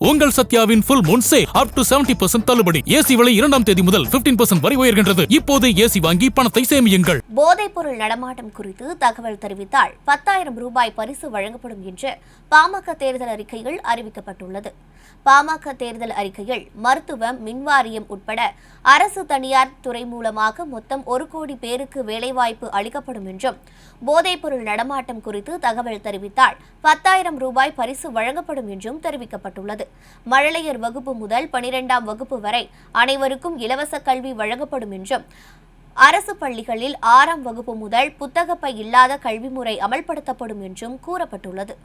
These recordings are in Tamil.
உங்கள் சத்யாவின் full moon sale up to 70% தள்ளுபடி. ஏசி விலை 2ஆம் தேதி முதல் 15% வரை உயர்கின்றது. இப்போது ஏசி வாங்கி பணத்தை சேமியுங்கள். போதைப்பொருள் நடமாட்டம் குறித்து தகவல் தெரிவித்தால் 10,000 ரூபாய் பரிசு வழங்கப்படும் என்று பாமக தேர்தல் அறிக்கையில் அறிவிக்கப்பட்டுள்ளது. பாமக தேர்தல் அறிக்கையில் மருத்துவம், மின்வாரியம் உட்பட அரசு தனியார் துறை மூலமாக மொத்தம் 1 கோடி பேருக்கு வேலைவாய்ப்பு அளிக்கப்படும் என்றும், போதைப்பொருள் நடமாட்டம் குறித்து தகவல் தெரிவித்தால் 10,000 ரூபாய் பரிசு வழங்கப்படும் என்றும் தெரிவிக்கப்பட்டுள்ளது. மழலையர் வகுப்பு முதல் 12ஆம் வகுப்பு வரை அனைவருக்கும் இலவச கல்வி வழங்கப்படும் என்றும், அரசு பள்ளிகளில் 6ஆம் வகுப்பு முதல் புத்தகப்பை இல்லாத கல்வி முறை அமல்படுத்தப்படும் என்றும் கூறப்பட்டுள்ளது.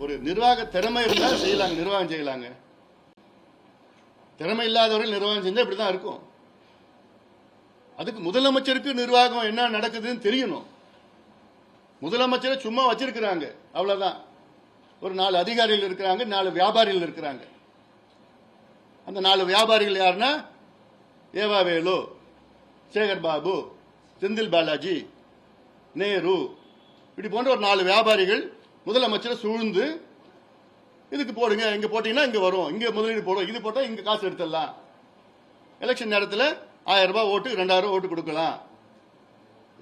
ஒரு நிர்வாக திறமை இருந்தால் செய்யலாங்க, நிர்வாகம் செய்யலாங்க. திறமை இல்லாதவர்கள் நிர்வாகம் செஞ்சா இப்படிதான் இருக்கும். அதுக்கு முதலமைச்சருக்கு நிர்வாகம் என்ன நடக்குதுன்னு தெரியணும். முதலமைச்சரை சும்மா வச்சிருக்கிறாங்க, அவ்வளவுதான். ஒரு 4 அதிகாரிகள் இருக்கிறாங்க, 4 வியாபாரிகள் இருக்கிறாங்க. அந்த 4 வியாபாரிகள் யாருன்னா ஏவாவேலு, சேகர் பாபு, செந்தில் பாலாஜி, நேரு, இப்படி போன்ற ஒரு 4 வியாபாரிகள் முதலமைச்சரை சூழ்ந்து இதுக்கு போடுங்க, இங்க போட்டீங்கன்னா இங்க வரும், இங்க முதலீடு போடும், இது போட்டா இங்க காசு எடுத்துடலாம், எலெக்ஷன் நேரத்தில் 1000 ரூபாய் ஓட்டு 2000 ஓட்டு கொடுக்கலாம்.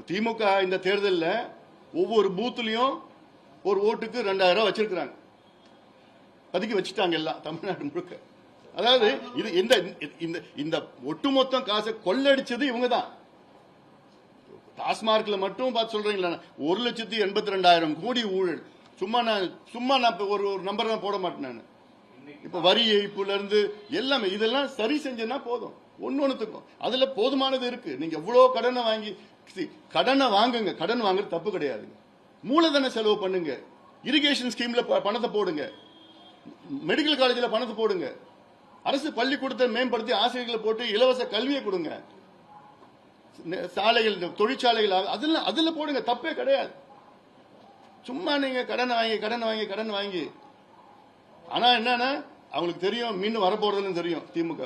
திமுக இந்த தேர்தலில் ஒவ்வொரு பூத்துலயும் ஒரு ஓட்டுக்கு 2000 ரூபாய் வச்சிருக்கிறாங்க, பதுக்கி வச்சுட்டாங்க எல்லாம் தமிழ்நாடு முழுக்க. அதாவது இது இந்த ஒட்டுமொத்த காசை கொள்ளடிச்சது இவங்க தான். டாஸ்மார்க்ல மட்டும் பார்த்து சொல்றீங்களா, 1,82,000 கோடி ஊழல். சும்மா நான் ஒரு நம்பர் தான் போட மாட்டேன் நான். இப்ப வரி ஏய்ப்புல இருந்து எல்லாமே இதெல்லாம் சரி செஞ்சேன்னா போதும். ஒன்னொன்னுக்கும் அதுல போதுமானது இருக்கு. நீங்க எவ்வளவு கடனை வாங்குங்க, கடன் வாங்குறது தப்பு கிடையாது. மூலதன செலவு பண்ணுங்க, இரிகேஷன் ஸ்கீம்ல பணத்தை போடுங்க, மெடிக்கல் காலேஜில் பணத்தை போடுங்க, அரசு பள்ளிக்கூடத்தை மேம்படுத்தி ஆசிரியர்களை போட்டு இலவச கல்வியை கொடுங்க, சாலைகள், தொழிற்சாலைகள் அதுல போடுங்க, தப்பே கிடையாது. சும்மா நீங்க கடன் வாங்கி ஆனா என்னன்னா அவங்களுக்கு தெரியும் மீண்டும் வரப்போறதுன்னு தெரியும் திமுக.